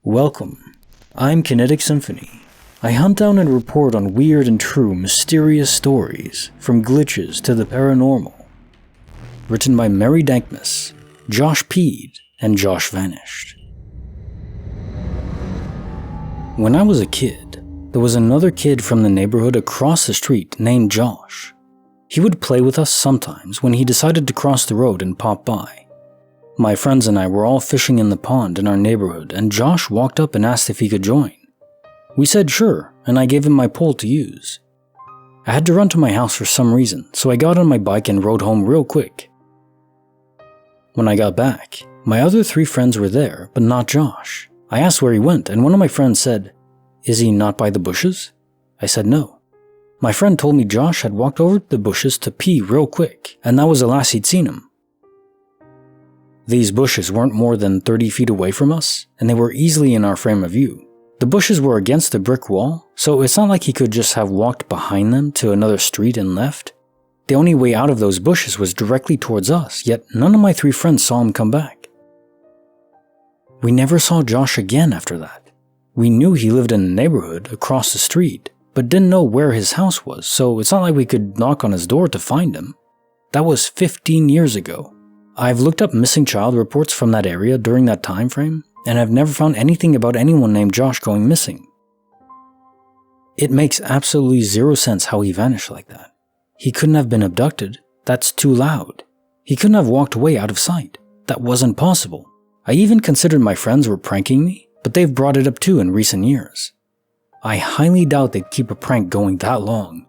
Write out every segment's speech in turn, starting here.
Welcome. I'm Kinetic Symphony. I hunt down and report on weird and true mysterious stories, from glitches to the paranormal. Written by Mary Dankmas, Josh Peed, and Josh Vanished. When I was a kid, there was another kid from the neighborhood across the street named Josh. He would play with us sometimes when he decided to cross the road and pop by. My friends and I were all fishing in the pond in our neighborhood, and Josh walked up and asked if he could join. We said sure, and I gave him my pole to use. I had to run to my house for some reason, so I got on my bike and rode home real quick. When I got back, my other 3 friends were there, but not Josh. I asked where he went, and one of my friends said, "Is he not by the bushes?" I said no. My friend told me Josh had walked over to the bushes to pee real quick, and that was the last he'd seen him. These bushes weren't more than 30 feet away from us, and they were easily in our frame of view. The bushes were against a brick wall, so it's not like he could just have walked behind them to another street and left. The only way out of those bushes was directly towards us, yet none of my 3 friends saw him come back. We never saw Josh again after that. We knew he lived in the neighborhood across the street, but didn't know where his house was, so it's not like we could knock on his door to find him. That was 15 years ago. I've looked up missing child reports from that area during that time frame, and I've never found anything about anyone named Josh going missing. It makes absolutely zero sense how he vanished like that. He couldn't have been abducted. That's too loud. He couldn't have walked away out of sight. That wasn't possible. I even considered my friends were pranking me, but they've brought it up too in recent years. I highly doubt they'd keep a prank going that long.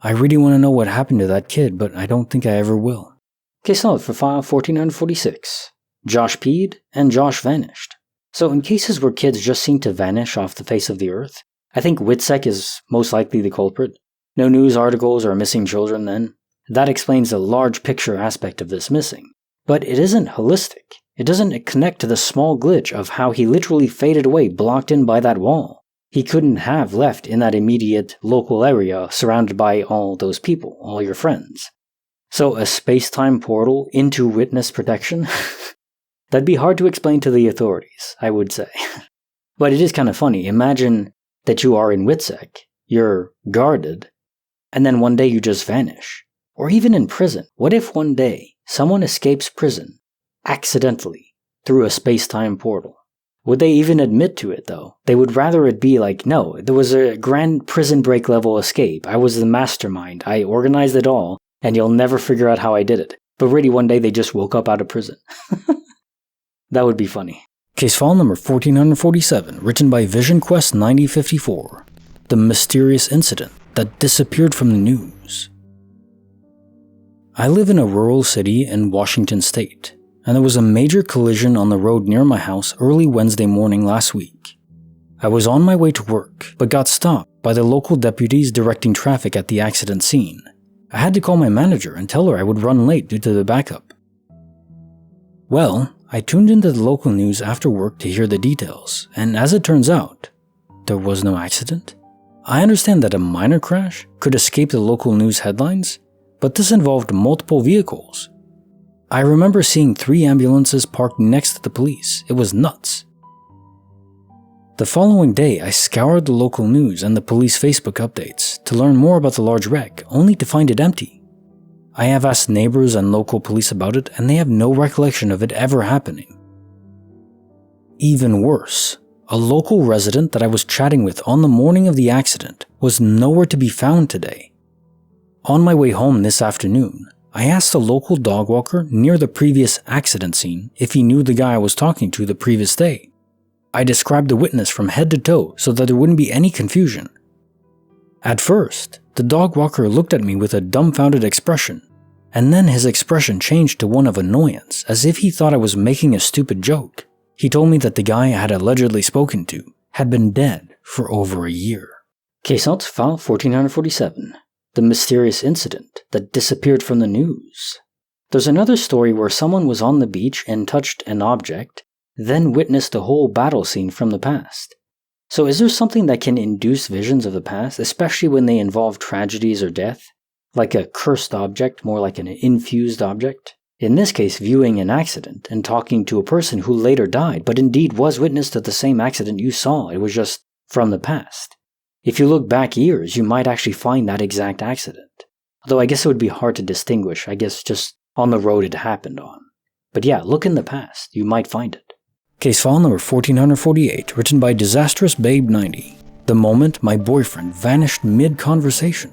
I really want to know what happened to that kid, but I don't think I ever will. Case note for file 1446, Josh Peed and Josh Vanished. So in cases where kids just seem to vanish off the face of the earth, I think WITSEC is most likely the culprit. No news articles or missing children then. That explains the large picture aspect of this missing. But it isn't holistic. It doesn't connect to the small glitch of how he literally faded away blocked in by that wall. He couldn't have left in that immediate local area surrounded by all those people, all your friends. So a space-time portal into witness protection? That'd be hard to explain to the authorities, I would say. But it is kind of funny. Imagine that you are in WITSEC, you're guarded, and then one day you just vanish. Or even in prison. What if one day someone escapes prison, accidentally, through a space-time portal? Would they even admit to it though? They would rather it be like, no, there was a grand prison break level escape. I was the mastermind. I organized it all. And you'll never figure out how I did it. But really one day they just woke up out of prison. That would be funny. Case file number 1447, written by Vision Quest 9054. The mysterious incident that disappeared from the news. I live in a rural city in Washington state, and there was a major collision on the road near my house early Wednesday morning last week. I was on my way to work, but got stopped by the local deputies directing traffic at the accident scene. I had to call my manager and tell her I would run late due to the backup. Well, I tuned into the local news after work to hear the details, and as it turns out, there was no accident. I understand that a minor crash could escape the local news headlines, but this involved multiple vehicles. I remember seeing 3 ambulances parked next to the police. It was nuts. The following day, I scoured the local news and the police Facebook updates to learn more about the large wreck, only to find it empty. I have asked neighbors and local police about it, and they have no recollection of it ever happening. Even worse, a local resident that I was chatting with on the morning of the accident was nowhere to be found today. On my way home this afternoon, I asked a local dog walker near the previous accident scene if he knew the guy I was talking to the previous day. I described the witness from head to toe so that there wouldn't be any confusion. At first, the dog walker looked at me with a dumbfounded expression, and then his expression changed to one of annoyance, as if he thought I was making a stupid joke. He told me that the guy I had allegedly spoken to had been dead for over a year. Case notes file 1447. The mysterious incident that disappeared from the news. There's another story where someone was on the beach and touched an object, then witnessed a whole battle scene from the past. So is there something that can induce visions of the past, especially when they involve tragedies or death? Like a cursed object, more like an infused object? In this case, viewing an accident and talking to a person who later died, but indeed was witness to the same accident you saw. It was just from the past. If you look back years, you might actually find that exact accident. Although I guess it would be hard to distinguish, I guess just on the road it happened on. But yeah, look in the past, you might find it. Case file number 1448, written by Disastrous Babe 90. The moment my boyfriend vanished mid-conversation.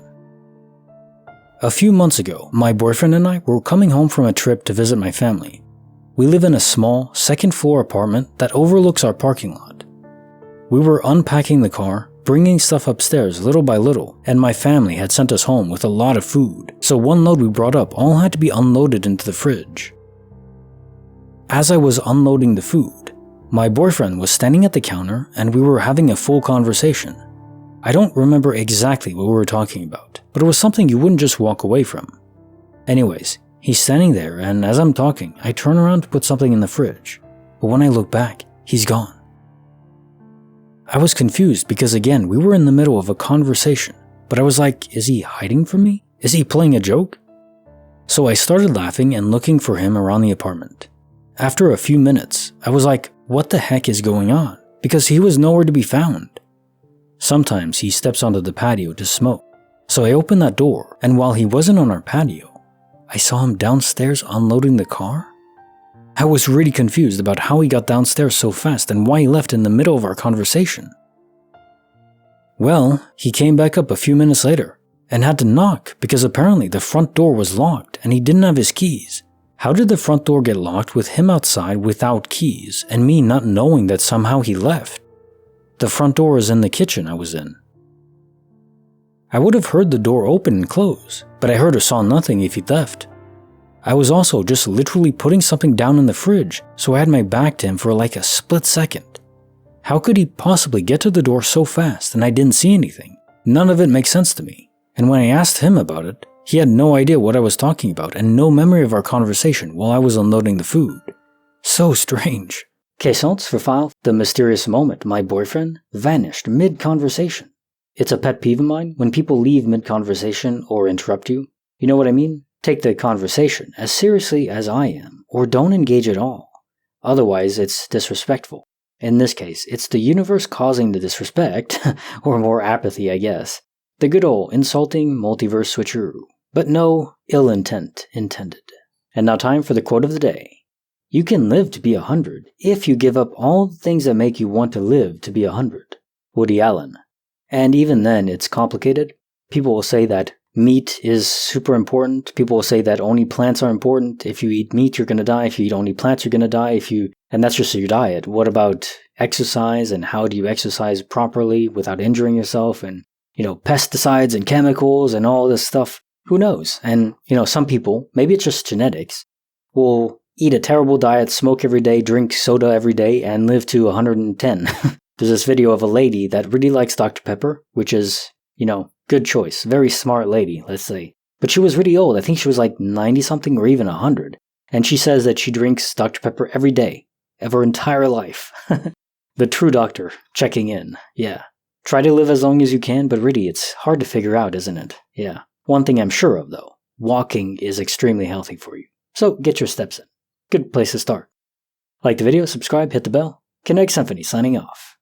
A few months ago, my boyfriend and I were coming home from a trip to visit my family. We live in a small, second-floor apartment that overlooks our parking lot. We were unpacking the car, bringing stuff upstairs little by little, and my family had sent us home with a lot of food, so one load we brought up all had to be unloaded into the fridge. As I was unloading the food, my boyfriend was standing at the counter and we were having a full conversation. I don't remember exactly what we were talking about, but it was something you wouldn't just walk away from. Anyways, he's standing there, and as I'm talking, I turn around to put something in the fridge, but when I look back, he's gone. I was confused because again, we were in the middle of a conversation, but I was like, is he hiding from me? Is he playing a joke? So I started laughing and looking for him around the apartment. After a few minutes, I was like, what the heck is going on? Because he was nowhere to be found. Sometimes he steps onto the patio to smoke. So I opened that door, and while he wasn't on our patio, I saw him downstairs unloading the car. I was really confused about how he got downstairs so fast and why he left in the middle of our conversation. Well, he came back up a few minutes later and had to knock because apparently the front door was locked and he didn't have his keys. How did the front door get locked with him outside without keys and me not knowing that somehow he left? The front door is in the kitchen I was in. I would have heard the door open and close, but I heard or saw nothing if he left. I was also just literally putting something down in the fridge, so I had my back to him for like a split second. How could he possibly get to the door so fast and I didn't see anything? None of it makes sense to me. And when I asked him about it, he had no idea what I was talking about and no memory of our conversation while I was unloading the food. So strange. Case notes for file, the mysterious moment my boyfriend vanished mid-conversation. It's a pet peeve of mine when people leave mid-conversation or interrupt you. You know what I mean? Take the conversation as seriously as I am, or don't engage at all. Otherwise, it's disrespectful. In this case, it's the universe causing the disrespect, or more apathy, I guess. The good old insulting multiverse switcheroo. But no ill intent intended. And now time for the quote of the day. You can live to be 100 if you give up all the things that make you want to live to be 100. Woody Allen. And even then, it's complicated. People will say that meat is super important. People will say that only plants are important. If you eat meat, you're going to die. If you eat only plants, you're going to die. And that's just your diet. What about exercise and how do you exercise properly without injuring yourself? And, pesticides and chemicals and all this stuff. Who knows? And, some people, maybe it's just genetics, will eat a terrible diet, smoke every day, drink soda every day, and live to 110. There's this video of a lady that really likes Dr. Pepper, which is, good choice. Very smart lady, let's say. But she was really old. I think she was like 90-something or even 100. And she says that she drinks Dr. Pepper every day of her entire life. The true doctor checking in. Yeah. Try to live as long as you can, but really it's hard to figure out, isn't it? Yeah. One thing I'm sure of, though. Walking is extremely healthy for you. So get your steps in. Good place to start. Like the video, subscribe, hit the bell. Kinetic Symphony signing off.